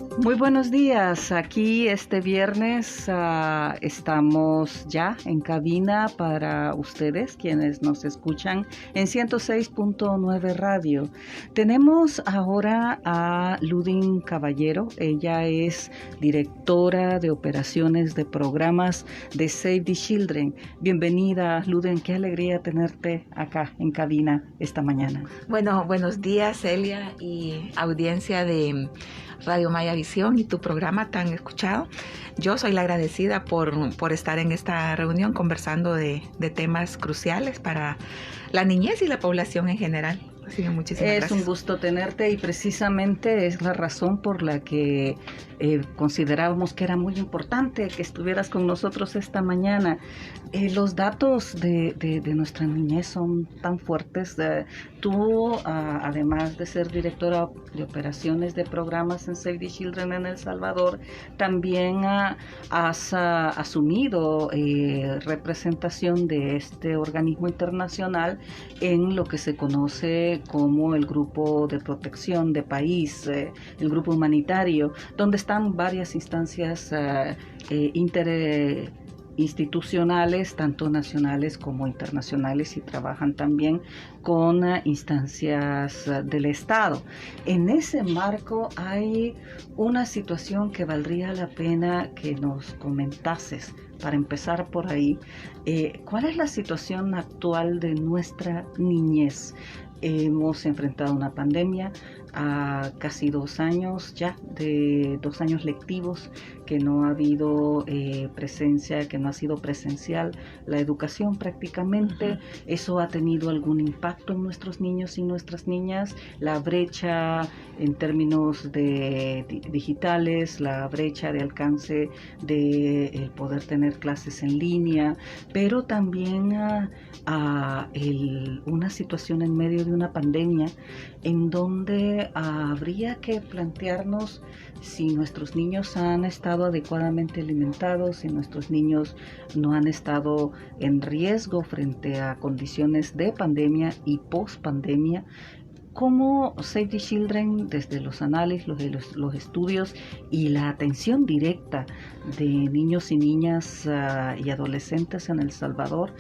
Muy buenos días. Aquí este viernes estamos ya en cabina para ustedes, quienes nos escuchan en 106.9 Radio. Tenemos ahora a Ludin Caballero. Ella es directora de operaciones de programas de Save the Children. Bienvenida, Ludin. Qué alegría tenerte acá en cabina esta mañana. Bueno, buenos días, Celia y audiencia de Radio Maya Visión y tu programa tan escuchado. Yo soy la agradecida por estar en esta reunión conversando de temas cruciales para la niñez y la población en general. Así que muchísimas gracias. Es un gusto tenerte y precisamente es la razón por la que considerábamos que era muy importante que estuvieras con nosotros esta mañana. Los datos de nuestra niñez son tan fuertes. Tú, además de ser directora de operaciones de programas en Save the Children en El Salvador, también has asumido representación de este organismo internacional en lo que se conoce como el Grupo de Protección de País, el Grupo Humanitario, donde están varias instancias interinstitucionales, tanto nacionales como internacionales, y trabajan también con instancias del Estado. En ese marco hay una situación que valdría la pena que nos comentases. Para empezar por ahí, ¿cuál es la situación actual de nuestra niñez? Hemos enfrentado una pandemia a casi 2 años ya, de 2 años lectivos, que no ha habido presencia, que no ha sido presencial la educación prácticamente. Eso ha tenido algún impacto en nuestros niños y nuestras niñas. La brecha en términos de digitales, la brecha de alcance de el poder tener clases en línea, pero también una situación en medio de una pandemia en donde habría que plantearnos si nuestros niños han estado adecuadamente alimentados, si nuestros niños no han estado en riesgo frente a condiciones de pandemia y post-pandemia. ¿Cómo Save the Children, desde los análisis, los estudios y la atención directa de niños y niñas y adolescentes en El Salvador,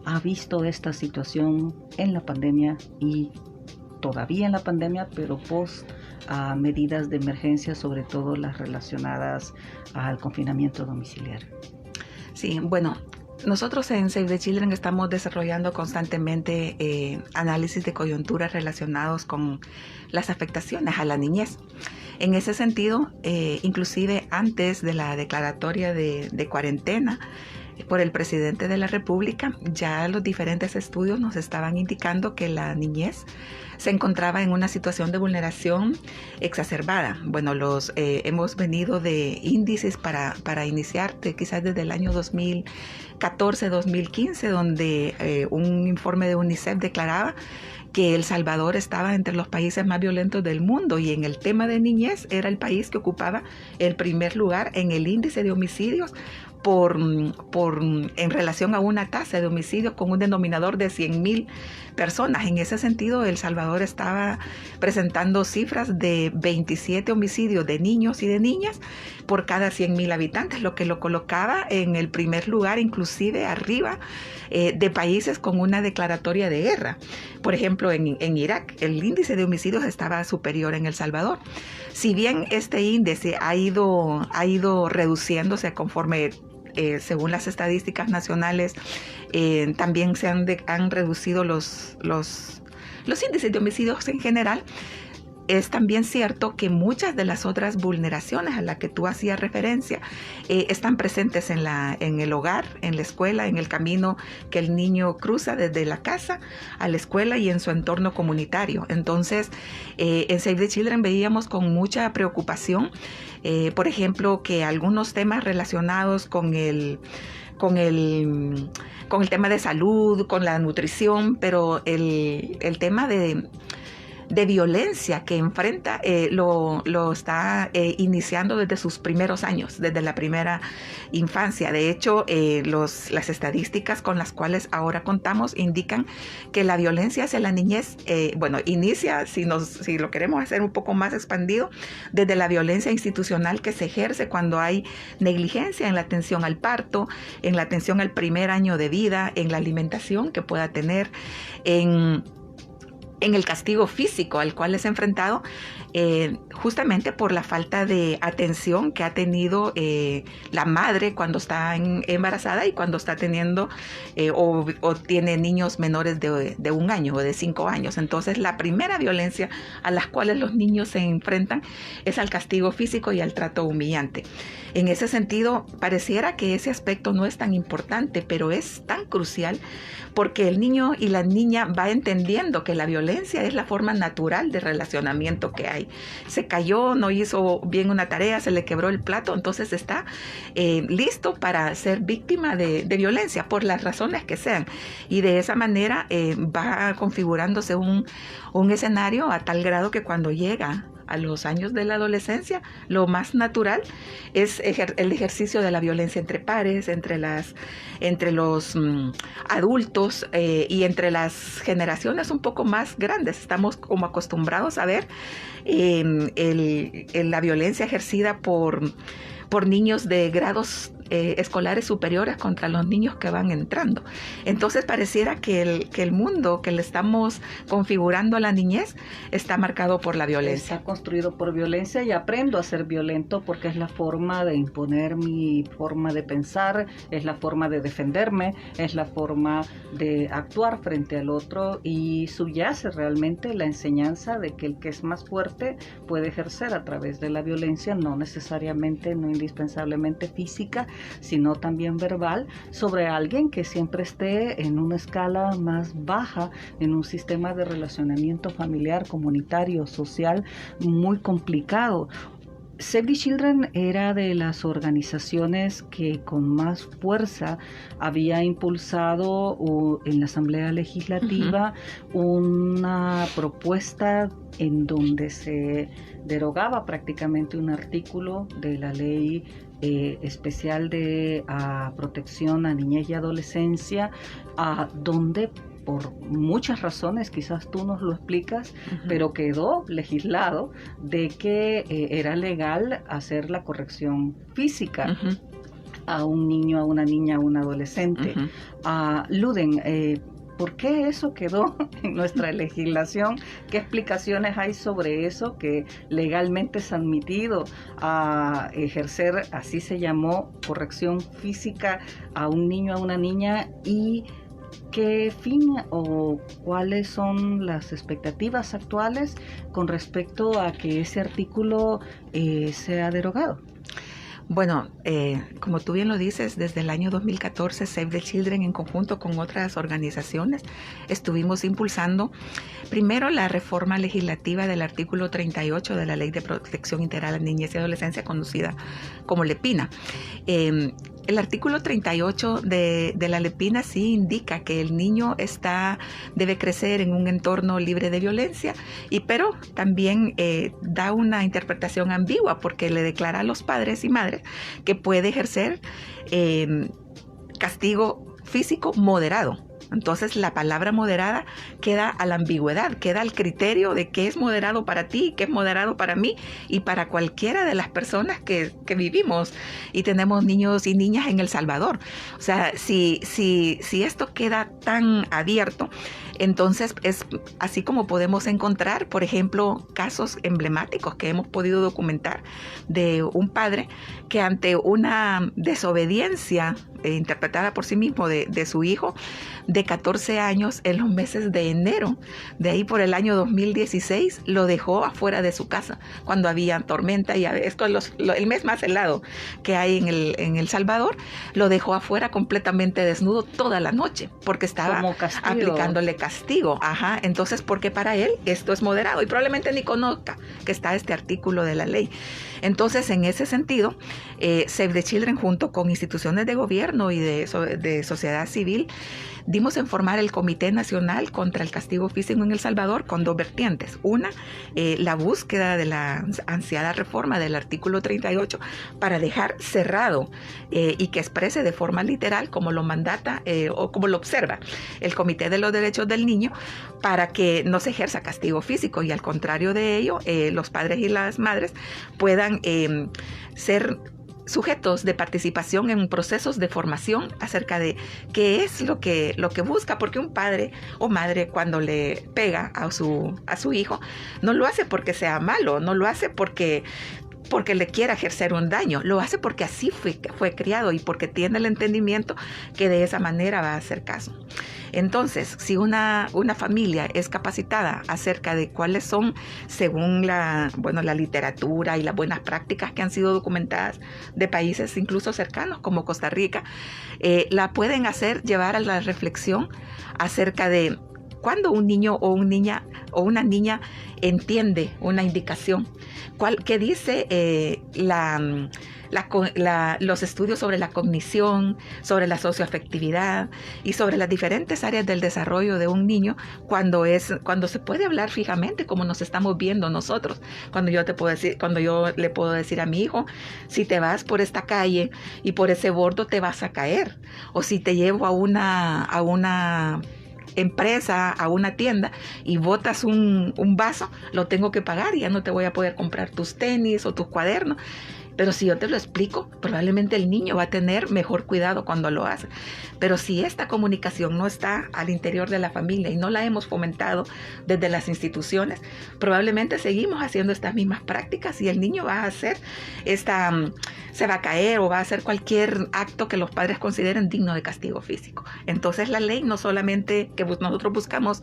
ha visto esta situación en la pandemia y todavía en la pandemia, pero post medidas de emergencia, sobre todo las relacionadas al confinamiento domiciliario? Sí, bueno, nosotros en Save the Children estamos desarrollando constantemente análisis de coyuntura relacionados con las afectaciones a la niñez. En ese sentido, inclusive antes de la declaratoria de cuarentena por el presidente de la República, ya los diferentes estudios nos estaban indicando que la niñez se encontraba en una situación de vulneración exacerbada. Bueno, hemos venido de índices para iniciar quizás desde el año 2014-2015, donde un informe de UNICEF declaraba que El Salvador estaba entre los países más violentos del mundo, y en el tema de niñez era el país que ocupaba el primer lugar en el índice de homicidios en relación a una tasa de homicidios con un denominador de 100,000 personas. En ese sentido, El Salvador estaba presentando cifras de 27 homicidios de niños y de niñas por cada 100,000 habitantes, lo que lo colocaba en el primer lugar, inclusive arriba de países con una declaratoria de guerra. Por ejemplo, en Irak, el índice de homicidios estaba superior en El Salvador. Si bien este índice ha ido reduciéndose conforme según las estadísticas nacionales, también se han reducido los índices de homicidios en general. Es también cierto que muchas de las otras vulneraciones a las que tú hacías referencia están presentes en el hogar, en la escuela, en el camino que el niño cruza desde la casa a la escuela y en su entorno comunitario. Entonces, en Save the Children veíamos con mucha preocupación, por ejemplo, que algunos temas relacionados con el tema de salud, con la nutrición, pero el tema de de violencia que enfrenta lo está iniciando desde sus primeros años, desde la primera infancia. De hecho, las estadísticas con las cuales ahora contamos indican que la violencia hacia la niñez, inicia, si lo queremos hacer un poco más expandido, desde la violencia institucional que se ejerce cuando hay negligencia en la atención al parto, en la atención al primer año de vida, en la alimentación que pueda tener, en el castigo físico al cual es enfrentado, justamente por la falta de atención que ha tenido la madre cuando está embarazada y cuando está teniendo o tiene niños menores de 1 año o de 5 años. Entonces, la primera violencia a las cuales los niños se enfrentan es al castigo físico y al trato humillante. En ese sentido, pareciera que ese aspecto no es tan importante, pero es tan crucial porque el niño y la niña va entendiendo que la violencia es la forma natural de relacionamiento que hay. Se cayó, no hizo bien una tarea, se le quebró el plato, entonces está listo para ser víctima de violencia por las razones que sean. Y de esa manera va configurándose un escenario a tal grado que cuando llega a los años de la adolescencia, lo más natural es el ejercicio de la violencia entre pares, entre los adultos y entre las generaciones un poco más grandes. Estamos como acostumbrados a ver la violencia ejercida por niños de grados escolares superiores contra los niños que van entrando. Entonces pareciera que el mundo que le estamos configurando a la niñez está marcado por la violencia. Está construido por violencia y aprendo a ser violento porque es la forma de imponer mi forma de pensar, es la forma de defenderme, es la forma de actuar frente al otro y subyace realmente la enseñanza de que el que es más fuerte puede ejercer a través de la violencia, no necesariamente, no indispensablemente física, sino también verbal, sobre alguien que siempre esté en una escala más baja, en un sistema de relacionamiento familiar, comunitario, social, muy complicado. Save the Children era de las organizaciones que con más fuerza había impulsado en la Asamblea Legislativa una propuesta en donde se derogaba prácticamente un artículo de la ley especial de protección a niñez y adolescencia, donde por muchas razones, quizás tú nos lo explicas, pero quedó legislado de que era legal hacer la corrección física a un niño, a una niña, a un adolescente. Luden, ¿por qué eso quedó en nuestra legislación? ¿Qué explicaciones hay sobre eso que legalmente es admitido a ejercer, así se llamó, corrección física a un niño, a una niña? ¿Y qué fin o cuáles son las expectativas actuales con respecto a que ese artículo sea derogado? Bueno, como tú bien lo dices, desde el año 2014 Save the Children en conjunto con otras organizaciones estuvimos impulsando primero la reforma legislativa del artículo 38 de la Ley de Protección Integral a la Niñez y Adolescencia, conocida como LEPINA. El artículo 38 de la LEPINA sí indica que el niño debe crecer en un entorno libre de violencia, pero también da una interpretación ambigua porque le declara a los padres y madres que puede ejercer castigo físico moderado. Entonces la palabra moderada queda a la ambigüedad, queda al criterio de qué es moderado para ti, qué es moderado para mí y para cualquiera de las personas que vivimos y tenemos niños y niñas en El Salvador. O sea, si esto queda tan abierto, entonces es así como podemos encontrar, por ejemplo, casos emblemáticos que hemos podido documentar de un padre que ante una desobediencia interpretada por sí mismo de su hijo de 14 años en los meses de enero, de ahí por el año 2016, lo dejó afuera de su casa cuando había tormenta y esto es el mes más helado que hay en El Salvador, lo dejó afuera completamente desnudo toda la noche porque estaba aplicándole castigo. castigo. Ajá, entonces, porque para él esto es moderado y probablemente ni conozca que está este artículo de la ley. Entonces, en ese sentido, Save the Children, junto con instituciones de gobierno y de sociedad civil, dimos en formar el Comité Nacional contra el Castigo Físico en El Salvador con dos vertientes. Una, la búsqueda de la ansiada reforma del artículo 38 para dejar cerrado y que exprese de forma literal como lo mandata o como lo observa el Comité de los Derechos del Niño, para que no se ejerza castigo físico y al contrario de ello, los padres y las madres puedan ser sujetos de participación en procesos de formación acerca de qué es lo que busca, porque un padre o madre cuando le pega a su hijo no lo hace porque sea malo, no lo hace porque le quiera ejercer un daño, lo hace porque así fue criado y porque tiene el entendimiento que de esa manera va a hacer caso. Entonces, si una familia es capacitada acerca de cuáles son, según la literatura y las buenas prácticas que han sido documentadas de países incluso cercanos como Costa Rica, la pueden llevar a la reflexión acerca de cuando un niño o una niña entiende una indicación, ¿qué dice los estudios sobre la cognición, sobre la socioafectividad y sobre las diferentes áreas del desarrollo de un niño cuando se puede hablar fijamente como nos estamos viendo nosotros? Cuando yo le puedo decir a mi hijo, si te vas por esta calle y por ese bordo te vas a caer, o si te llevo a una empresa, a una tienda y botas un vaso, lo tengo que pagar y ya no te voy a poder comprar tus tenis o tus cuadernos. Pero si yo te lo explico, probablemente el niño va a tener mejor cuidado cuando lo hace. Pero si esta comunicación no está al interior de la familia y no la hemos fomentado desde las instituciones, probablemente seguimos haciendo estas mismas prácticas y el niño va a hacer se va a caer o va a hacer cualquier acto que los padres consideren digno de castigo físico. Entonces la ley no solamente que nosotros buscamos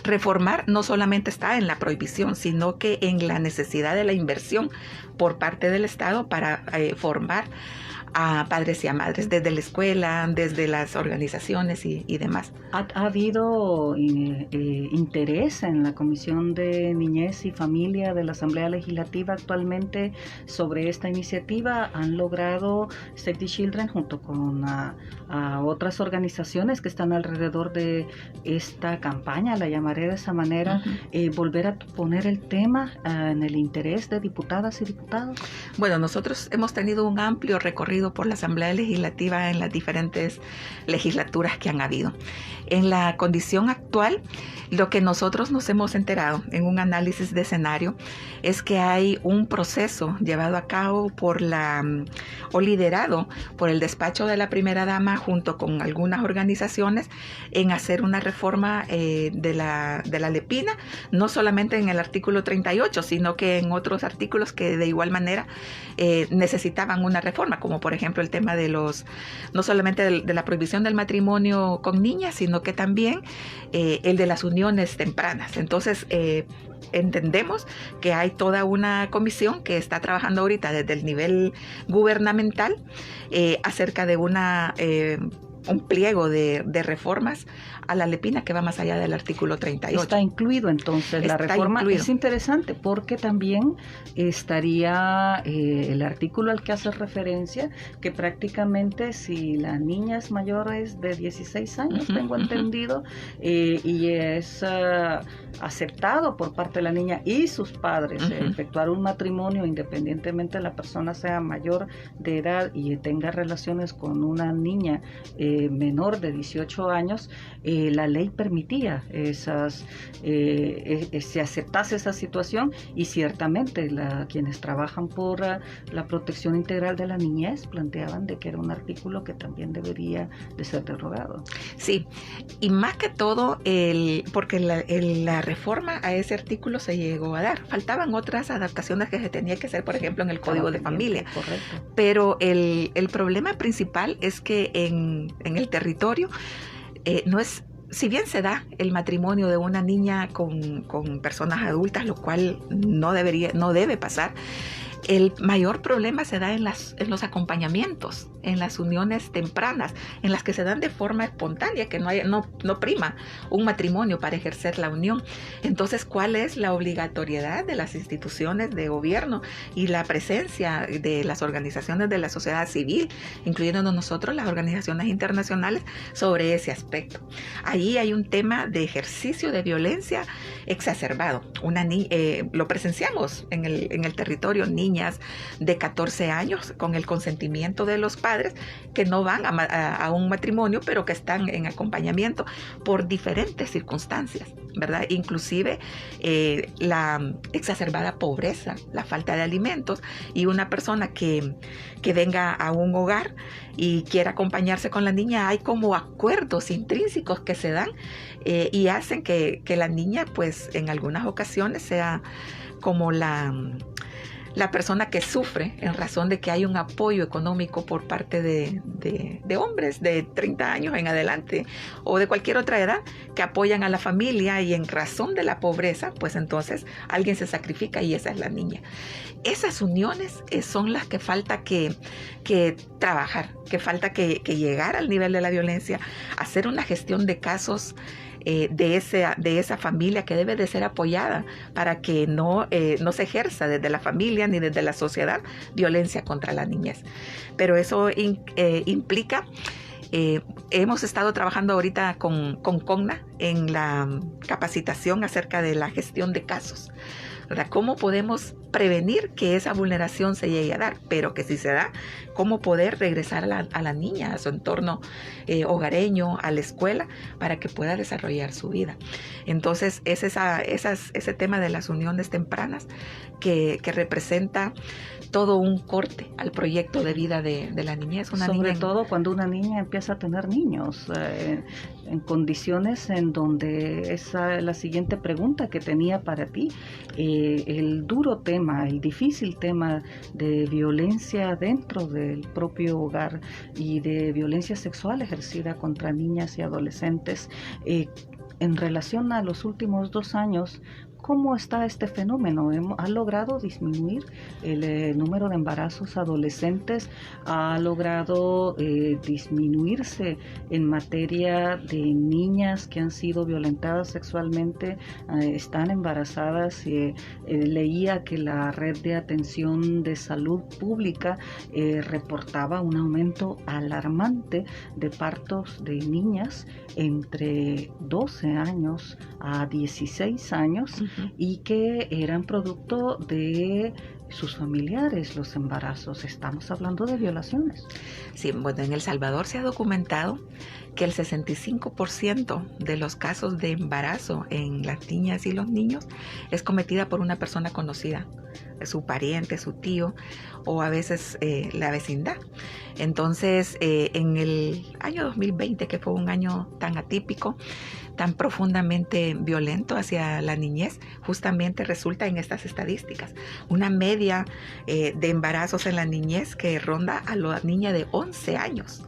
reformar, no solamente está en la prohibición, sino que en la necesidad de la inversión por parte del Estado para formar a padres y a madres desde la escuela, desde las organizaciones y demás. ¿Ha habido interés en la Comisión de Niñez y Familia de la Asamblea Legislativa actualmente sobre esta iniciativa? ¿Han logrado Save the Children junto con a otras organizaciones que están alrededor de esta campaña, la llamaré de esa manera, volver a poner el tema en el interés de diputadas y diputados? Bueno, nosotros hemos tenido un amplio recorrido por la Asamblea Legislativa en las diferentes legislaturas que han habido. En la condición actual, lo que nosotros nos hemos enterado en un análisis de escenario es que hay un proceso llevado a cabo liderado por el despacho de la primera dama junto con algunas organizaciones en hacer una reforma de la LEPINA, no solamente en el artículo 38, sino que en otros artículos que de igual manera necesitaban una reforma, como por ejemplo el tema no solamente de la prohibición del matrimonio con niñas, sino que también el de las uniones tempranas. Entonces, entendemos que hay toda una comisión que está trabajando ahorita desde el nivel gubernamental acerca de un pliego de reformas a la LEPINA que va más allá del artículo 38. Está incluido entonces la reforma. Incluido. Es interesante porque también estaría el artículo al que hace referencia, que prácticamente si la niña es mayor de 16 años, tengo entendido, y es aceptado por parte de la niña y sus padres efectuar un matrimonio, independientemente la persona sea mayor de edad y tenga relaciones con una niña menor de 18 años, la ley permitía se aceptase esa situación y ciertamente quienes trabajan por la protección integral de la niñez planteaban de que era un artículo que también debería de ser derogado. Sí, y más que todo porque la reforma a ese artículo se llegó a dar. Faltaban otras adaptaciones que se tenía que hacer, por ejemplo, en el Código de Familia. Correcto. Pero el problema principal es que en el territorio no es, si bien se da el matrimonio de una niña con personas adultas, lo cual no debe pasar, El mayor problema se da en los acompañamientos, en las uniones tempranas, en las que se dan de forma espontánea, que no prima un matrimonio para ejercer la unión. Entonces, ¿cuál es la obligatoriedad de las instituciones de gobierno y la presencia de las organizaciones de la sociedad civil, incluyéndonos nosotros, las organizaciones internacionales, sobre ese aspecto? Ahí hay un tema de ejercicio de violencia exacerbado. Lo presenciamos en el territorio, niñas de 14 años con el consentimiento de los padres que no van a un matrimonio, pero que están en acompañamiento por diferentes circunstancias, ¿verdad? Inclusive la exacerbada pobreza, la falta de alimentos, y una persona que venga a un hogar y quiera acompañarse con la niña, hay como acuerdos intrínsecos que se dan y hacen que la niña, pues en algunas ocasiones, sea como la persona que sufre en razón de que hay un apoyo económico por parte de hombres de 30 años en adelante o de cualquier otra edad que apoyan a la familia, y en razón de la pobreza, pues entonces alguien se sacrifica y esa es la niña. Esas uniones son las que falta que trabajar, que falta que llegar al nivel de la violencia, hacer una gestión de casos de esa familia que debe de ser apoyada para que no se ejerza desde la familia ni desde la sociedad violencia contra la niñez. Pero eso implica, hemos estado trabajando ahorita con CONNA en la capacitación acerca de la gestión de casos, ¿verdad? ¿Cómo podemos prevenir que esa vulneración se llegue a dar? Pero que si se da, ¿cómo poder regresar a la niña a su entorno hogareño, a la escuela, para que pueda desarrollar su vida? Entonces, es ese tema de las uniones tempranas que representa todo un corte al proyecto de vida de la niñez. Sobre todo cuando una niña empieza a tener niños, en condiciones en donde esa es la siguiente pregunta que tenía para ti. El duro tema, el difícil tema de violencia dentro del propio hogar y de violencia sexual ejercida contra niñas y adolescentes, en relación a los últimos 2 años, ¿cómo está este fenómeno? ¿Ha logrado disminuir el número de embarazos adolescentes? ¿Ha logrado disminuirse en materia de niñas que han sido violentadas sexualmente, están embarazadas? Leía que la Red de Atención de Salud Pública reportaba un aumento alarmante de partos de niñas entre 12 años a 16 años, y que eran producto de sus familiares los embarazos. Estamos hablando de violaciones. Sí, bueno, en El Salvador se ha documentado que el 65% de los casos de embarazo en las niñas y los niños es cometida por una persona conocida, su pariente, su tío, o a veces la vecindad. Entonces, en el año 2020, que fue un año tan atípico, tan profundamente violento hacia la niñez, justamente resulta en estas estadísticas. Una media de embarazos en la niñez que ronda a la niña de 11 años.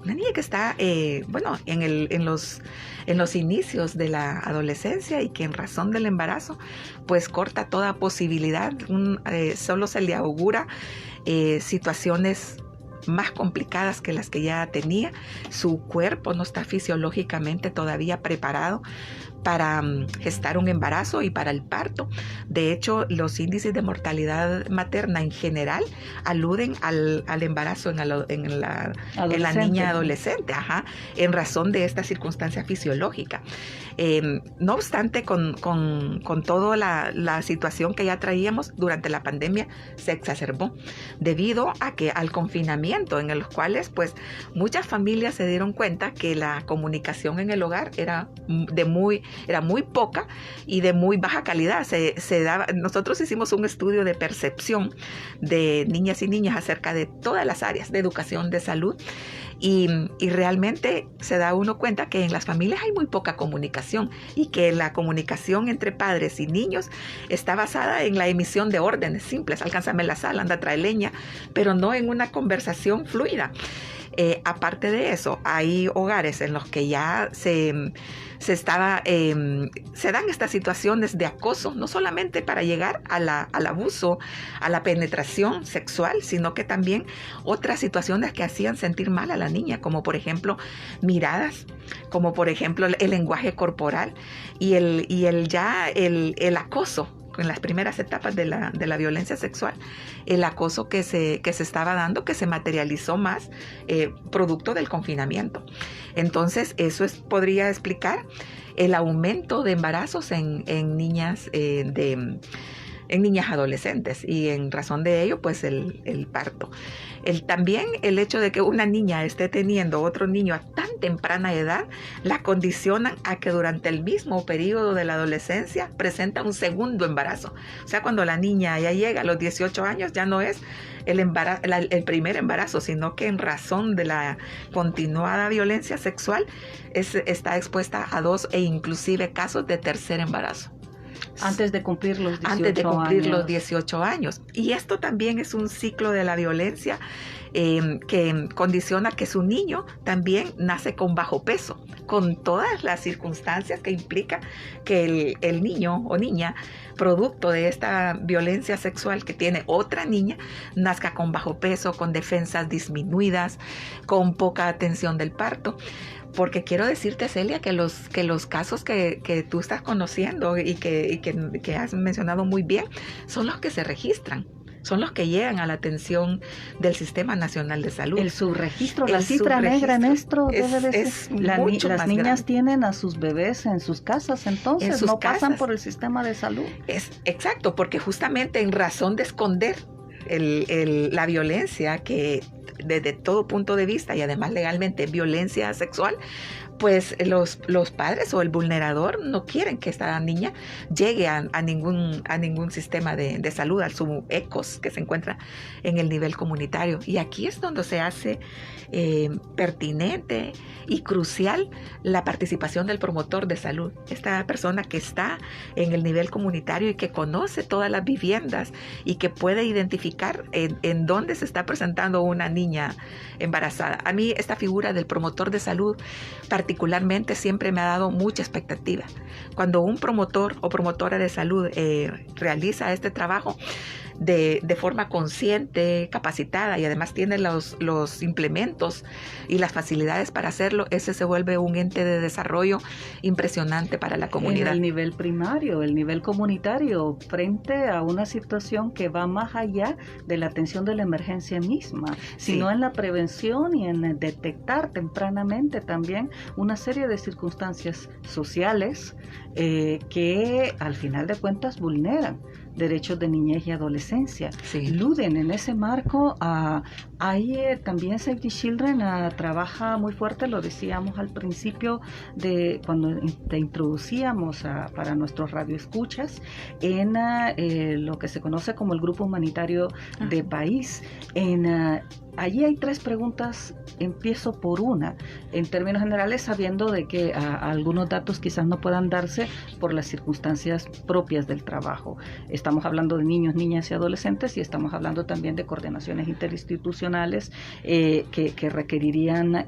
Una niña que está, en los inicios de la adolescencia y que en razón del embarazo, pues corta toda posibilidad. Solo se le augura situaciones más complicadas que las que ya tenía. Su cuerpo no está fisiológicamente todavía preparado para gestar un embarazo y para el parto. De hecho, los índices de mortalidad materna en general aluden al embarazo en la niña adolescente, en razón de esta circunstancia fisiológica. No obstante, con toda la situación que ya traíamos durante la pandemia, se exacerbó debido al confinamiento, en los cuales pues muchas familias se dieron cuenta que la comunicación en el hogar era muy poca y de muy baja calidad. Nosotros hicimos un estudio de percepción de niñas y niñas acerca de todas las áreas de educación, de salud, y realmente se da uno cuenta que en las familias hay muy poca comunicación, y que la comunicación entre padres y niños está basada en la emisión de órdenes simples: alcánzame la sal, anda, trae leña, pero no en una conversación fluida. Aparte de eso, hay hogares en los que ya se dan estas situaciones de acoso, no solamente para llegar al abuso, a la penetración sexual, sino que también otras situaciones que hacían sentir mal a la niña, como por ejemplo miradas, como por ejemplo el lenguaje corporal y el acoso. En las primeras etapas de la violencia sexual, el acoso que se estaba dando, que se materializó más producto del confinamiento. Entonces, eso podría explicar el aumento de embarazos en niñas en niñas adolescentes, y en razón de ello, pues el parto. También el hecho de que una niña esté teniendo otro niño a tan temprana edad, la condicionan a que durante el mismo periodo de la adolescencia presenta un segundo embarazo. O sea, cuando la niña ya llega a los 18 años, ya no es el primer embarazo, sino que en razón de la continuada violencia sexual está expuesta a 2 e inclusive casos de tercer embarazo. Antes de cumplir los 18 años. Y esto también es un ciclo de la violencia que condiciona que su niño también nace con bajo peso, con todas las circunstancias que implica que el niño o niña, producto de esta violencia sexual que tiene otra niña, nazca con bajo peso, con defensas disminuidas, con poca atención del parto. Porque quiero decirte, Celia, que los casos que tú estás conociendo y que has mencionado muy bien son los que se registran, son los que llegan a la atención del Sistema Nacional de Salud. El subregistro, la cifra negra en esto debe de ser. Las niñas grande. Tienen a sus bebés en sus casas, entonces no pasan por el sistema de salud. Exacto, porque justamente en razón de esconder la violencia que desde todo punto de vista y además legalmente violencia sexual, pues los padres o el vulnerador no quieren que esta niña llegue a ningún sistema de salud, al SUECOS que se encuentra en el nivel comunitario. Y aquí es donde se hace pertinente y crucial la participación del promotor de salud, esta persona que está en el nivel comunitario y que conoce todas las viviendas y que puede identificar en dónde se está presentando una niña embarazada. A mí esta figura del promotor de salud particularmente siempre me ha dado mucha expectativa. Cuando un promotor o promotora de salud realiza este trabajo de forma consciente, capacitada y además tiene los implementos y las facilidades para hacerlo, ese se vuelve un ente de desarrollo impresionante para la comunidad. En el nivel primario, el nivel comunitario, frente a una situación que va más allá de la atención de la emergencia misma, sino en la prevención y en detectar tempranamente también una serie de circunstancias sociales que al final de cuentas vulneran derechos de niñez y adolescencia. Luden en ese marco. Ahí también Save the Children trabaja muy fuerte, lo decíamos al principio de cuando te introducíamos para nuestros radioescuchas, en lo que se conoce como el Grupo Humanitario de País. Allí hay 3 preguntas, empiezo por una, en términos generales, sabiendo de que algunos datos quizás no puedan darse por las circunstancias propias del trabajo. Estamos hablando de niños, niñas y adolescentes, y estamos hablando también de coordinaciones interinstitucionales que requerirían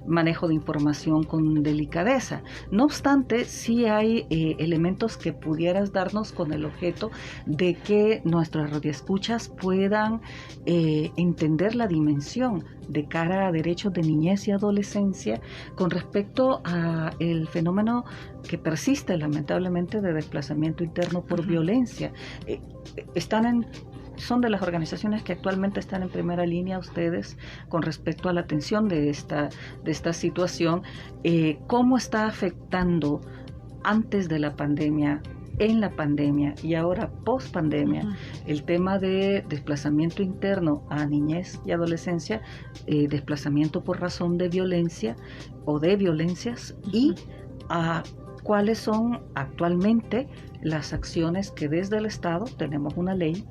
manejo de información con delicadeza. No obstante, sí hay elementos que pudieras darnos con el objeto de que nuestros radioescuchas puedan entender la dimensión de cara a derechos de niñez y adolescencia con respecto a el fenómeno que persiste lamentablemente de desplazamiento interno por violencia. Son de las organizaciones que actualmente están en primera línea ustedes con respecto a la atención de esta situación. ¿Cómo está afectando antes de la pandemia, en la pandemia y ahora post pandemia el tema de desplazamiento interno a niñez y adolescencia, desplazamiento por razón de violencia o de violencias, y cuáles son actualmente las acciones que desde el Estado tenemos una ley,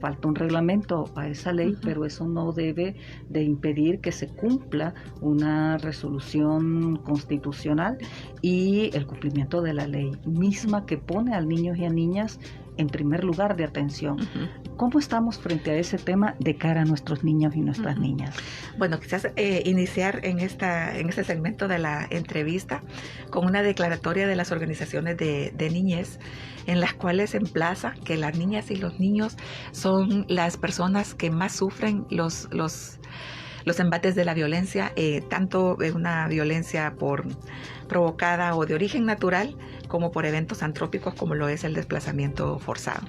falta un reglamento a esa ley, pero eso no debe de impedir que se cumpla una resolución constitucional y el cumplimiento de la ley misma que pone a niños y a niñas en primer lugar de atención. ¿Cómo estamos frente a ese tema de cara a nuestros niños y nuestras niñas? Bueno, quizás iniciar en este segmento de la entrevista con una declaratoria de las organizaciones de niñez, en las cuales se emplaza que las niñas y los niños son las personas que más sufren los embates de la violencia, tanto una violencia provocada o de origen natural, como por eventos antrópicos, como lo es el desplazamiento forzado.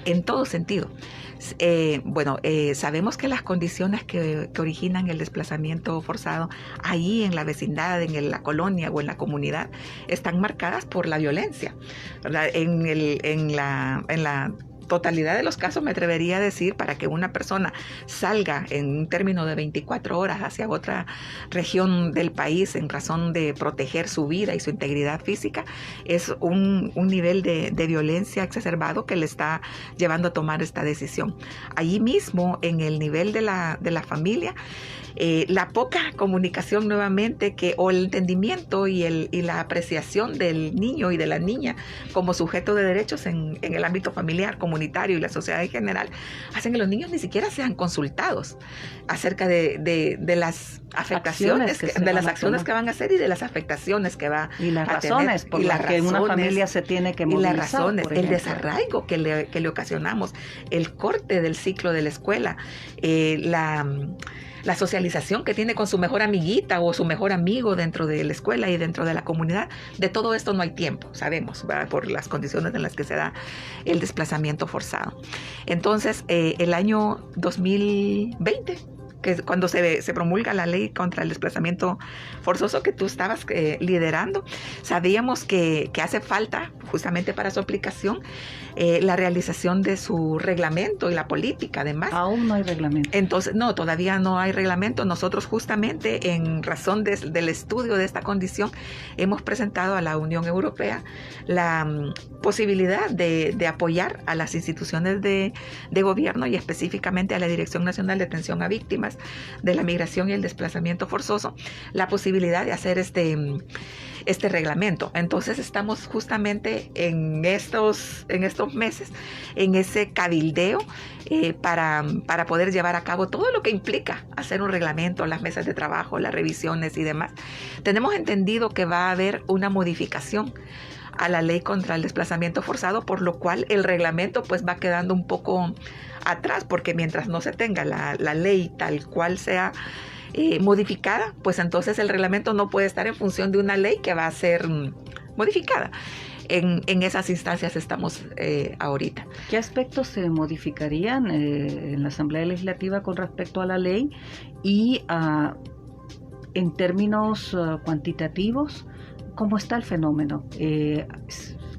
En todo sentido. Sabemos que las condiciones que originan el desplazamiento forzado ahí en la vecindad, en la colonia o en la comunidad, están marcadas por la violencia, ¿verdad? En la totalidad de los casos, me atrevería a decir, para que una persona salga en un término de 24 horas hacia otra región del país en razón de proteger su vida y su integridad física, es un nivel de violencia exacerbado que le está llevando a tomar esta decisión. Allí mismo, en el nivel de la familia, la poca comunicación nuevamente o el entendimiento y la apreciación del niño y de la niña como sujeto de derechos en el ámbito familiar, comunitario y la sociedad en general, hacen que los niños ni siquiera sean consultados acerca de las afectaciones, de las acciones que van a hacer y de las afectaciones que va a tener. Y las razones por las que una familia se tiene que movilizar. Y las razones, el desarraigo que le ocasionamos, el corte del ciclo de la escuela, la socialización que tiene con su mejor amiguita o su mejor amigo dentro de la escuela y dentro de la comunidad. De todo esto no hay tiempo, sabemos, ¿verdad? Por las condiciones en las que se da el desplazamiento forzado. Entonces, el año 2020, que es cuando se promulga la ley contra el desplazamiento forzoso que tú estabas liderando, sabíamos que hace falta, justamente para su aplicación, la realización de su reglamento y la política, además. Aún no hay reglamento. Entonces, no, todavía no hay reglamento. Nosotros, justamente en razón del estudio de esta condición, hemos presentado a la Unión Europea la posibilidad de apoyar a las instituciones de gobierno y específicamente a la Dirección Nacional de Atención a Víctimas de la Migración y el Desplazamiento Forzoso, la posibilidad de hacer este reglamento. Entonces estamos justamente en estos meses en ese cabildeo para poder llevar a cabo todo lo que implica hacer un reglamento, las mesas de trabajo, las revisiones y demás. Tenemos entendido que va a haber una modificación a la ley contra el desplazamiento forzado, por lo cual el reglamento pues va quedando un poco atrás, porque mientras no se tenga la ley tal cual sea modificada, pues entonces el reglamento no puede estar en función de una ley que va a ser modificada. En esas instancias estamos ahorita. ¿Qué aspectos se modificarían en la Asamblea Legislativa con respecto a la ley y en términos cuantitativos? ¿Cómo está el fenómeno?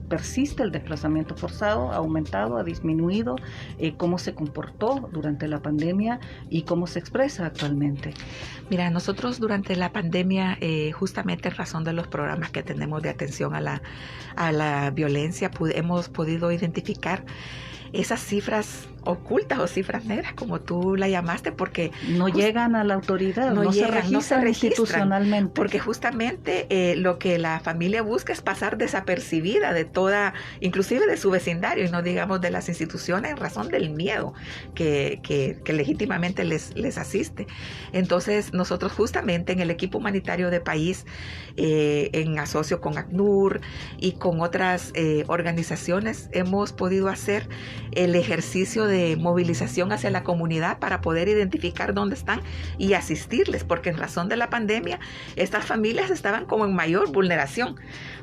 ¿Persiste el desplazamiento forzado? ¿Ha aumentado? ¿Ha disminuido? ¿Cómo se comportó durante la pandemia y cómo se expresa actualmente? Mira, nosotros durante la pandemia, justamente en razón de los programas que tenemos de atención a la violencia, hemos podido identificar esas cifras ocultas o cifras negras, como tú la llamaste, porque no llegan a la autoridad, no se registran institucionalmente. Porque justamente lo que la familia busca es pasar desapercibida de toda, inclusive de su vecindario, y no digamos de las instituciones, en razón del miedo que legítimamente les asiste. Entonces, nosotros justamente en el equipo humanitario de país, en asocio con ACNUR y con otras organizaciones, hemos podido hacer el ejercicio de movilización hacia la comunidad para poder identificar dónde están y asistirles, porque en razón de la pandemia estas familias estaban como en mayor vulneración,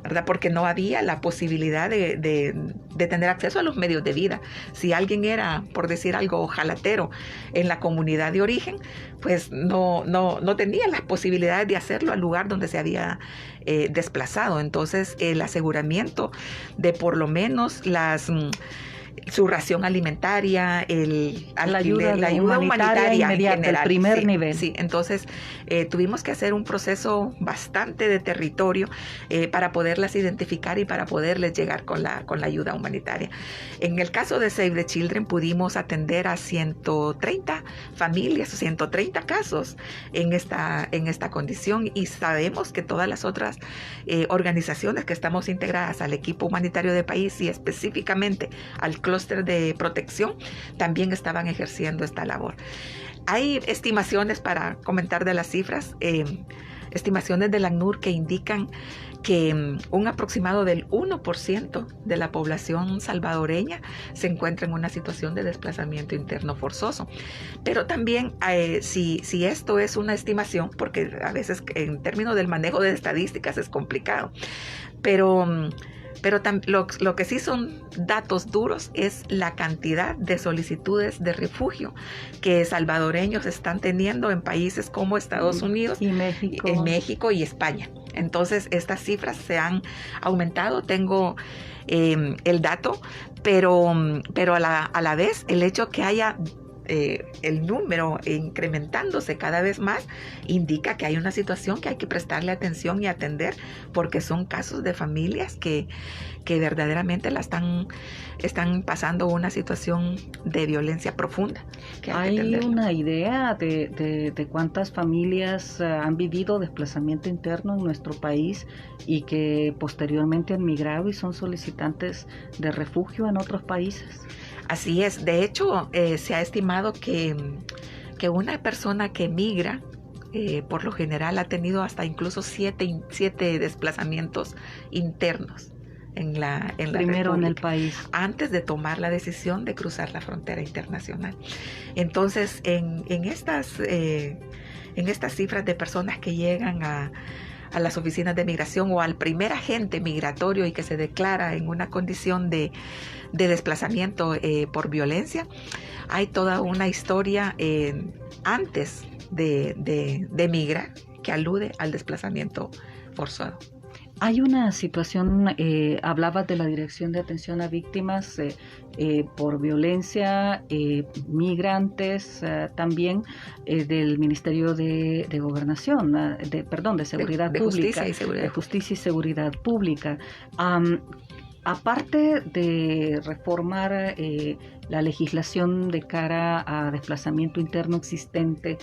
¿verdad? Porque no había la posibilidad de tener acceso a los medios de vida. Si alguien era, por decir algo, ojalatero en la comunidad de origen, pues no tenía las posibilidades de hacerlo al lugar donde se había desplazado. Entonces, el aseguramiento de por lo menos su ración alimentaria, la ayuda humanitaria inmediata, en general, el primer nivel. Sí, entonces tuvimos que hacer un proceso bastante de territorio para poderlas identificar y para poderles llegar con la ayuda humanitaria. En el caso de Save the Children pudimos atender a 130 familias, 130 casos en esta condición, y sabemos que todas las otras organizaciones que estamos integradas al equipo humanitario del país y específicamente al clúster de protección también estaban ejerciendo esta labor. Hay estimaciones, para comentar de las cifras, estimaciones del ACNUR que indican que un aproximado del 1% de la población salvadoreña se encuentra en una situación de desplazamiento interno forzoso. Pero también, si esto es una estimación, porque a veces en términos del manejo de estadísticas es complicado, pero lo que sí son datos duros es la cantidad de solicitudes de refugio que salvadoreños están teniendo en países como Estados Unidos, y México y España. Entonces, estas cifras se han aumentado. Tengo el dato, pero a la vez el hecho que haya el número incrementándose cada vez más indica que hay una situación que hay que prestarle atención y atender, porque son casos de familias que verdaderamente están pasando una situación de violencia profunda. ¿Hay una idea de cuántas familias han vivido desplazamiento interno en nuestro país y que posteriormente han migrado y son solicitantes de refugio en otros países? Así es. De hecho, se ha estimado que una persona que migra, por lo general, ha tenido hasta incluso 7 desplazamientos internos en la primero República, en el país, antes de tomar la decisión de cruzar la frontera internacional. Entonces, en estas cifras de personas que llegan a las oficinas de migración o al primer agente migratorio y que se declara en una condición de desplazamiento por violencia, hay toda una historia antes de migrar que alude al desplazamiento forzado. Hay una situación, hablabas de la Dirección de Atención a Víctimas por Violencia, migrantes, también del Ministerio de Gobernación, de Seguridad Pública, de Justicia y Seguridad Pública. Aparte de reformar la legislación de cara a desplazamiento interno existente,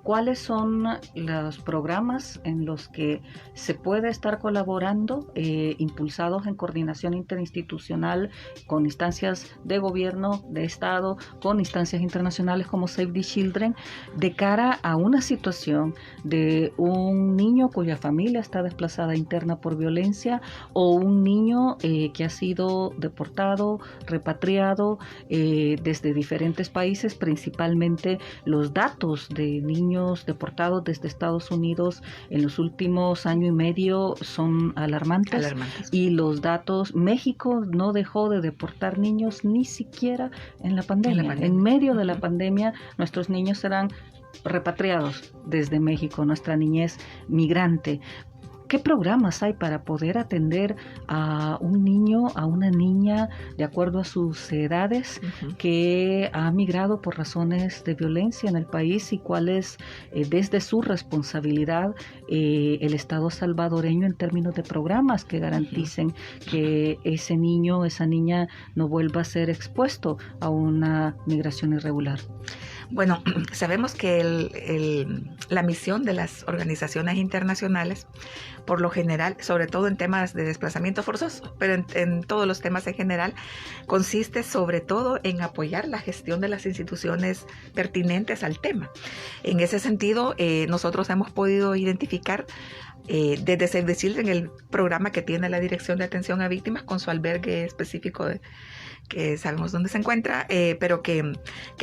¿cuáles son los programas en los que se puede estar colaborando, impulsados en coordinación interinstitucional con instancias de gobierno, de Estado, con instancias internacionales como Save the Children, de cara a una situación de un niño cuya familia está desplazada interna por violencia, o un niño que ha sido deportado, repatriado desde diferentes países? Principalmente los datos de niños deportados desde Estados Unidos en los últimos año y medio son alarmantes. Y los datos, México no dejó de deportar niños ni siquiera en la pandemia. En medio de la pandemia, nuestros niños serán repatriados desde México, nuestra niñez migrante. ¿Qué programas hay para poder atender a un niño, a una niña, de acuerdo a sus edades, que ha migrado por razones de violencia en el país, y cuál es, desde su responsabilidad, el Estado salvadoreño en términos de programas que garanticen que ese niño, esa niña no vuelva a ser expuesto a una migración irregular? Bueno, sabemos que la misión de las organizaciones internacionales, por lo general, sobre todo en temas de desplazamiento forzoso, pero en todos los temas en general, consiste sobre todo en apoyar la gestión de las instituciones pertinentes al tema. En ese sentido, nosotros hemos podido identificar desde Save the Children el programa que tiene la Dirección de Atención a Víctimas con su albergue específico que sabemos dónde se encuentra, pero que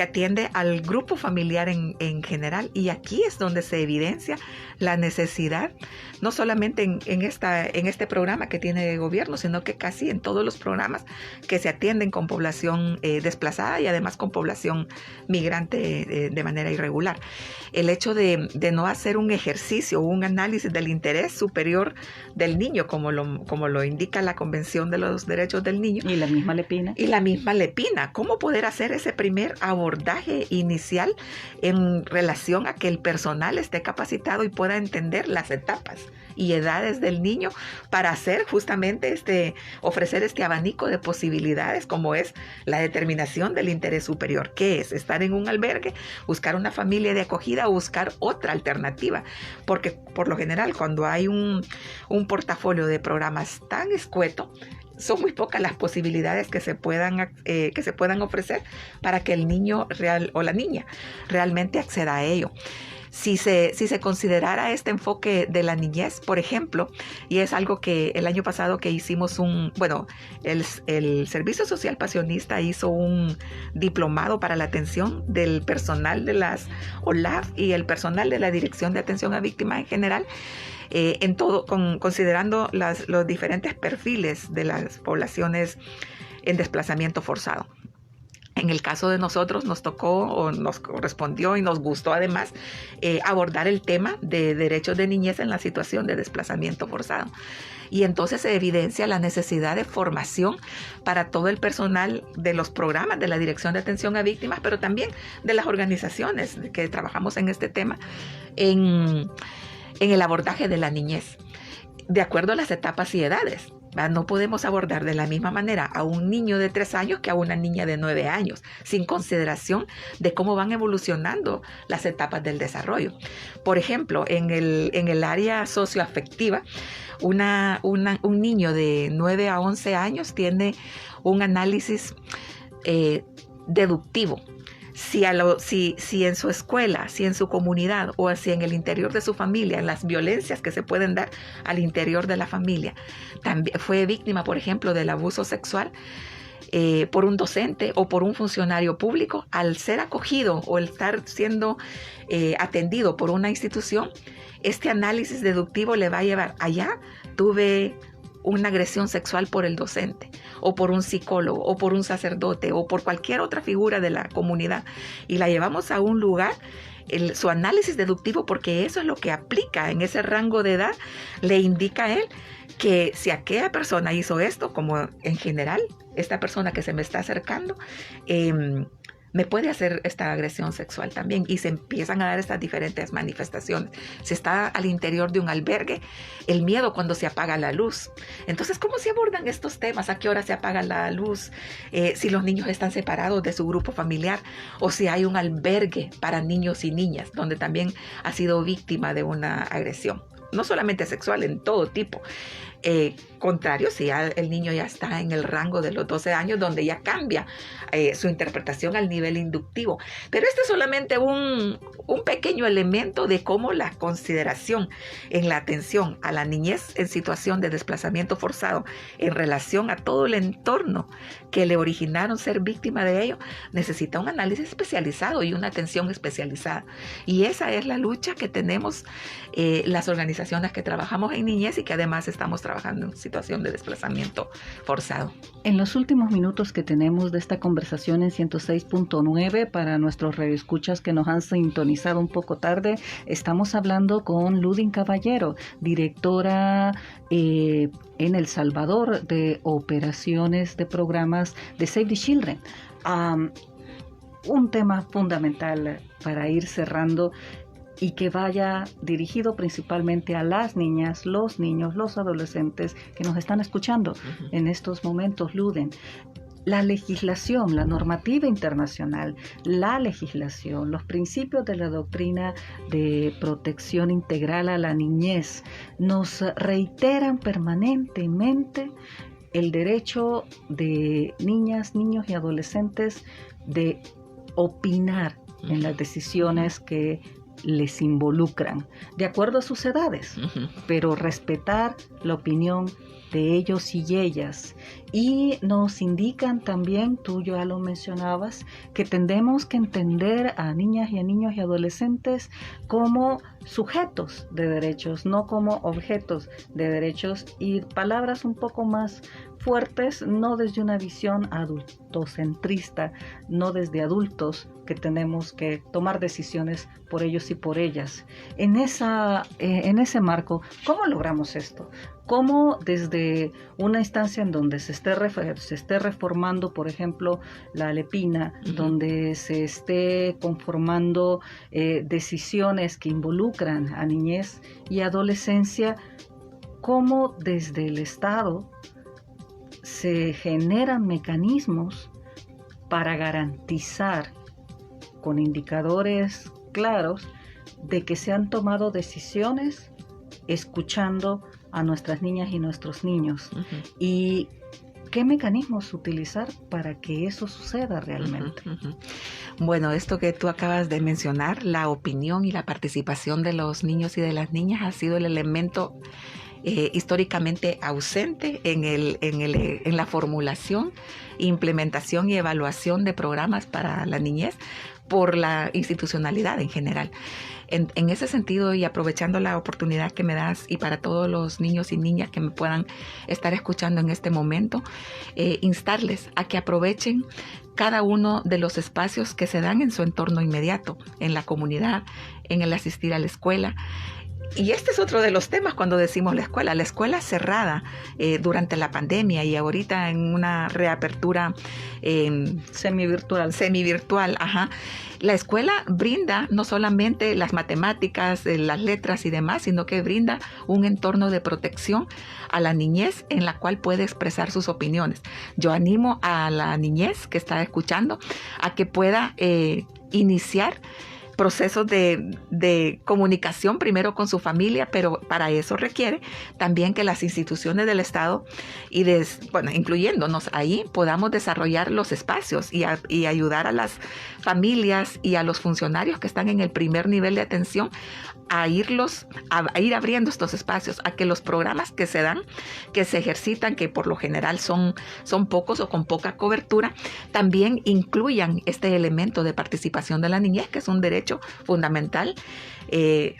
atiende al grupo familiar en general. Y aquí es donde se evidencia la necesidad, no solamente en este programa que tiene el gobierno, sino que casi en todos los programas que se atienden con población desplazada y además con población migrante de manera irregular. el hecho de no hacer un ejercicio o un análisis del interés superior del niño, como lo indica la Convención de los Derechos del Niño. Y la misma Lepina. Y la misma Lepina. ¿Cómo poder hacer ese primer abordaje inicial en relación a que el personal esté capacitado y pueda entender las etapas y edades del niño para hacer justamente ofrecer este abanico de posibilidades, como es la determinación del interés superior? ¿Qué es? Estar en un albergue, buscar una familia de acogida o buscar otra alternativa, porque por lo general cuando hay un portafolio de programas tan escueto, son muy pocas las posibilidades que se puedan ofrecer para que el niño o la niña realmente acceda a ello. Si se considerara este enfoque de la niñez, por ejemplo, y es algo que el año pasado que hicimos el Servicio Social Pasionista hizo un diplomado para la atención del personal de las OLAF y el personal de la Dirección de Atención a Víctimas en general, considerando los diferentes perfiles de las poblaciones en desplazamiento forzado. En el caso de nosotros nos tocó o nos correspondió y nos gustó además abordar el tema de derechos de niñez en la situación de desplazamiento forzado. Y entonces se evidencia la necesidad de formación para todo el personal de los programas de la Dirección de Atención a Víctimas, pero también de las organizaciones que trabajamos en este tema en el abordaje de la niñez, de acuerdo a las etapas y edades. No podemos abordar de la misma manera a un niño de 3 años que a una niña de 9 años, sin consideración de cómo van evolucionando las etapas del desarrollo. Por ejemplo, en el área socioafectiva, un niño de 9 a 11 años tiene un análisis deductivo. Si en su escuela, si en su comunidad o si en el interior de su familia, en las violencias que se pueden dar al interior de la familia, también fue víctima, por ejemplo, del abuso sexual por un docente o por un funcionario público, al ser acogido o el estar siendo atendido por una institución, este análisis deductivo le va a llevar allá. Tuve una agresión sexual por el docente o por un psicólogo o por un sacerdote o por cualquier otra figura de la comunidad, y la llevamos a un lugar, su análisis deductivo, porque eso es lo que aplica en ese rango de edad, le indica a él que si aquella persona hizo esto, como en general esta persona que se me está acercando me puede hacer esta agresión sexual también, y se empiezan a dar estas diferentes manifestaciones. Si está al interior de un albergue, el miedo cuando se apaga la luz. Entonces, ¿cómo se abordan estos temas? ¿A qué hora se apaga la luz? Si los niños están separados de su grupo familiar, o si hay un albergue para niños y niñas donde también ha sido víctima de una agresión, no solamente sexual, en todo tipo. Contrario, si el niño ya está en el rango de los 12 años, donde ya cambia su interpretación al nivel inductivo. Pero este es solamente un pequeño elemento de cómo la consideración en la atención a la niñez en situación de desplazamiento forzado en relación a todo el entorno que le originaron ser víctima de ello, necesita un análisis especializado y una atención especializada. Y esa es la lucha que tenemos las organizaciones que trabajamos en niñez y que además estamos trabajando en situación de desplazamiento forzado. En los últimos minutos que tenemos de esta conversación en 106.9, para nuestros radioescuchas que nos han sintonizado un poco tarde, estamos hablando con Ludin Caballero, directora en El Salvador de operaciones de programas de Save the Children. Un tema fundamental para ir cerrando y que vaya dirigido principalmente a las niñas, los niños, los adolescentes que nos están escuchando en estos momentos, Luden. La legislación, la normativa internacional, la legislación, los principios de la doctrina de protección integral a la niñez nos reiteran permanentemente el derecho de niñas, niños y adolescentes de opinar en las decisiones que les involucran, de acuerdo a sus edades, pero respetar la opinión de ellos y ellas. Y nos indican también, tú ya lo mencionabas, que tendemos que entender a niñas y a niños y adolescentes como sujetos de derechos, no como objetos de derechos, y palabras un poco más fuertes, no desde una visión adultocentrista, no desde adultos que tenemos que tomar decisiones por ellos y por ellas. En ese marco, ¿cómo logramos esto? ¿Cómo desde una instancia en donde se esté reformando, por ejemplo, la Alepina, donde se esté conformando decisiones que involucran a niñez y adolescencia, cómo desde el Estado se generan mecanismos para garantizar con indicadores claros de que se han tomado decisiones escuchando a nuestras niñas y nuestros niños? Y ¿qué mecanismos utilizar para que eso suceda realmente? Bueno, esto que tú acabas de mencionar, la opinión y la participación de los niños y de las niñas ha sido el elemento históricamente ausente en la formulación, implementación y evaluación de programas para la niñez por la institucionalidad en general. En ese sentido, y aprovechando la oportunidad que me das, y para todos los niños y niñas que me puedan estar escuchando en este momento, instarles a que aprovechen cada uno de los espacios que se dan en su entorno inmediato, en la comunidad, en el asistir a la escuela. Y este es otro de los temas cuando decimos la escuela cerrada durante la pandemia y ahorita en una reapertura semivirtual. La escuela brinda no solamente las matemáticas, las letras y demás, sino que brinda un entorno de protección a la niñez en la cual puede expresar sus opiniones. Yo animo a la niñez que está escuchando a que pueda iniciar procesos de comunicación primero con su familia, pero para eso requiere también que las instituciones del Estado incluyéndonos ahí, podamos desarrollar los espacios y ayudar a las familias y a los funcionarios que están en el primer nivel de atención a ir abriendo estos espacios, a que los programas que se dan, que se ejercitan, que por lo general son pocos o con poca cobertura, también incluyan este elemento de participación de la niñez, que es un derecho fundamental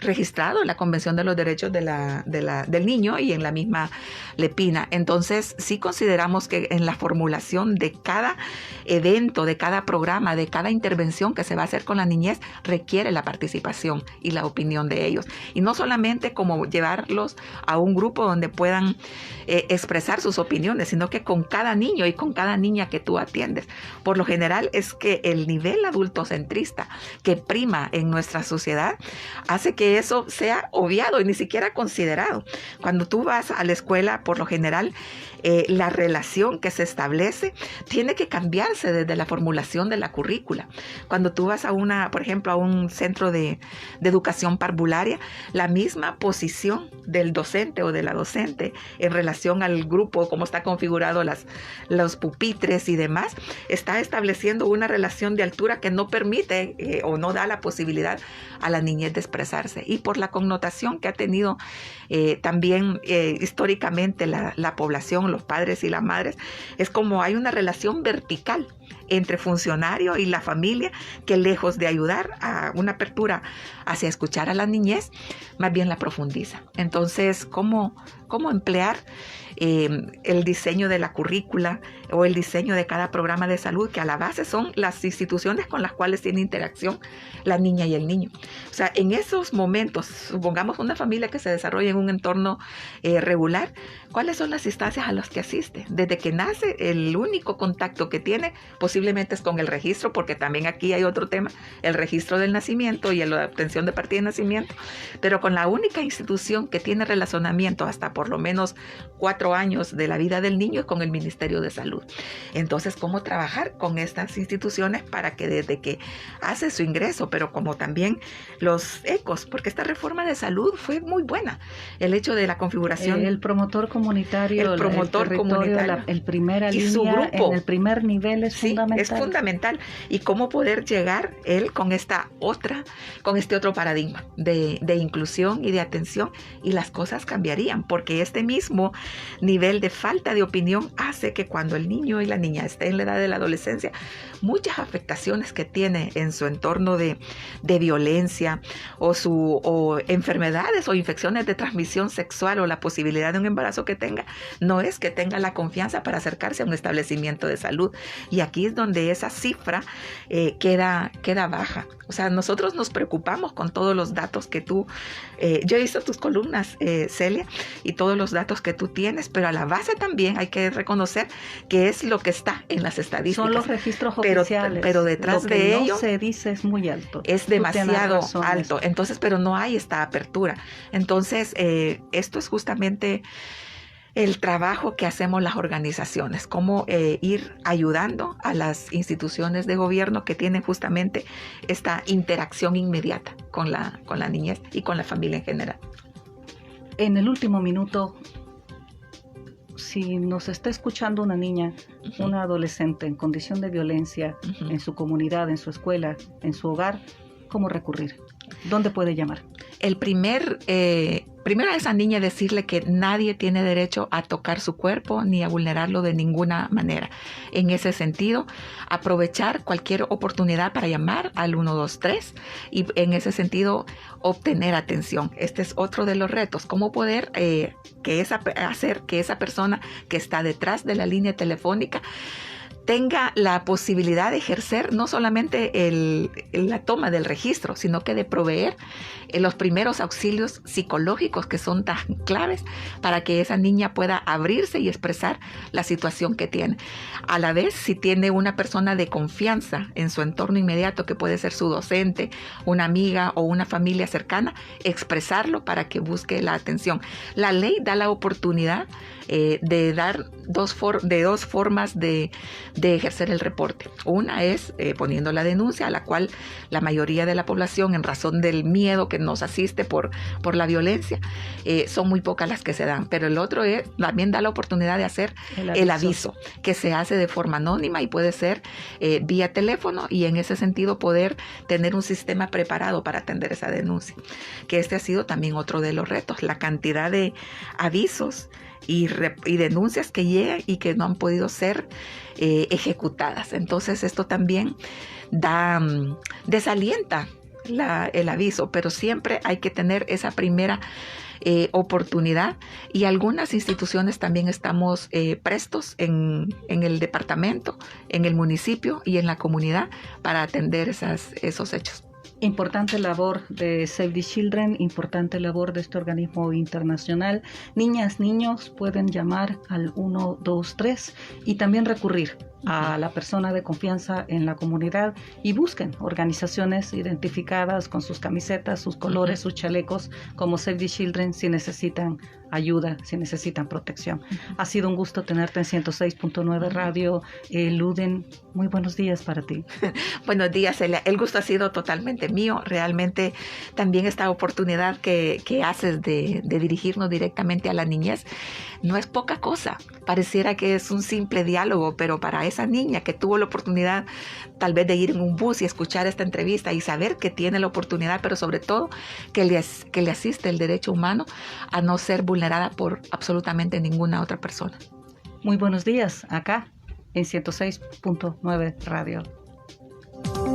registrado en la Convención de los Derechos del Niño y en la misma Lepina. Entonces, sí consideramos que en la formulación de cada evento, de cada programa, de cada intervención que se va a hacer con la niñez, requiere la participación y la opinión de ellos. Y no solamente como llevarlos a un grupo donde puedan expresar sus opiniones, sino que con cada niño y con cada niña que tú atiendes. Por lo general es que el nivel adultocentrista que prima en nuestra sociedad hace que eso sea obviado y ni siquiera considerado. Cuando tú vas a la escuela, por lo general, la relación que se establece tiene que cambiarse desde la formulación de la currícula. Cuando tú vas por ejemplo, a un centro de educación parvularia, la misma posición del docente o de la docente en relación al grupo, cómo está configurado los pupitres y demás, está estableciendo una relación de altura que no permite o no da la posibilidad a la niñez de expresarse. Y por la connotación que ha tenido también históricamente la población, los padres y las madres, es como hay una relación vertical entre funcionario y la familia que, lejos de ayudar a una apertura hacia escuchar a la niñez, más bien la profundiza. Entonces, ¿cómo emplear el diseño de la currícula o el diseño de cada programa de salud, que a la base son las instituciones con las cuales tiene interacción la niña y el niño? O sea, en esos momentos, supongamos una familia que se desarrolla en un entorno regular, ¿cuáles son las instancias a las que asiste? Desde que nace, el único contacto que tiene posiblemente es con el registro, porque también aquí hay otro tema, el registro del nacimiento y la obtención de partida de nacimiento, pero con la única institución que tiene relacionamiento hasta por lo menos 4 años de la vida del niño es con el Ministerio de Salud. Entonces, ¿cómo trabajar con estas instituciones para que desde que hace su ingreso, pero como también los ecos, porque esta reforma de salud fue muy buena, el hecho de la configuración, el promotor comunitario, el primera línea, su grupo, en el primer nivel es fundamental. Es fundamental. Y cómo poder llegar él con este otro paradigma de inclusión y de atención, y las cosas cambiarían, porque este mismo nivel de falta de opinión hace que cuando el niño y la niña estén en la edad de la adolescencia, muchas afectaciones que tiene en su entorno de violencia o enfermedades o infecciones de transmisión sexual o la posibilidad de un embarazo que tenga, no es que tenga la confianza para acercarse a un establecimiento de salud. Y aquí es donde esa cifra queda baja. O sea, nosotros nos preocupamos con todos los datos que tú, yo he visto tus columnas, Celia, y todos los datos que tú tienes, pero a la base también hay que reconocer que es lo que está en las estadísticas. Son los registros oficiales. Pero detrás lo que de no ello se dice es muy alto. Es demasiado alto. Entonces, pero no hay esta apertura. Entonces, esto es justamente el trabajo que hacemos las organizaciones, cómo ir ayudando a las instituciones de gobierno que tienen justamente esta interacción inmediata con la niñez y con la familia en general. En el último minuto, si nos está escuchando una niña, una adolescente en condición de violencia en su comunidad, en su escuela, en su hogar, ¿cómo recurrir? ¿Dónde puede llamar? Primero a esa niña decirle que nadie tiene derecho a tocar su cuerpo ni a vulnerarlo de ninguna manera. En ese sentido, aprovechar cualquier oportunidad para llamar al 123 y en ese sentido obtener atención. Este es otro de los retos, cómo poder hacer que esa persona que está detrás de la línea telefónica tenga la posibilidad de ejercer no solamente la toma del registro, sino que de proveer los primeros auxilios psicológicos que son tan claves para que esa niña pueda abrirse y expresar la situación que tiene. A la vez, si tiene una persona de confianza en su entorno inmediato, que puede ser su docente, una amiga o una familia cercana, expresarlo para que busque la atención. La ley da la oportunidad de dar dos formas de ejercer el reporte. Una es poniendo la denuncia, a la cual la mayoría de la población, en razón del miedo que nos asiste por la violencia, son muy pocas las que se dan. Pero el otro también da la oportunidad de hacer el aviso, que se hace de forma anónima y puede ser vía teléfono, y en ese sentido poder tener un sistema preparado para atender esa denuncia. Que este ha sido también otro de los retos, la cantidad de avisos y denuncias que llegan y que no han podido ser ejecutadas. Entonces esto también desalienta el aviso, pero siempre hay que tener esa primera oportunidad, y algunas instituciones también estamos prestos en el departamento, en el municipio y en la comunidad para atender esos hechos. Importante labor de Save the Children, importante labor de este organismo internacional. Niñas, niños pueden llamar al 123 y también recurrir a la persona de confianza en la comunidad, y busquen organizaciones identificadas con sus camisetas, sus colores, sus chalecos, como Save the Children, si necesitan ayuda, si necesitan protección. Ha sido un gusto tenerte en 106.9 Radio. Luden, muy buenos días para ti. Buenos días, Celia. El gusto ha sido totalmente mío. Realmente también esta oportunidad que haces de dirigirnos directamente a la niñez no es poca cosa. Pareciera que es un simple diálogo, pero para esa niña que tuvo la oportunidad tal vez de ir en un bus y escuchar esta entrevista y saber que tiene la oportunidad, pero sobre todo que le asiste el derecho humano a no ser vulnerada por absolutamente ninguna otra persona. Muy buenos días, acá en 106.9 Radio.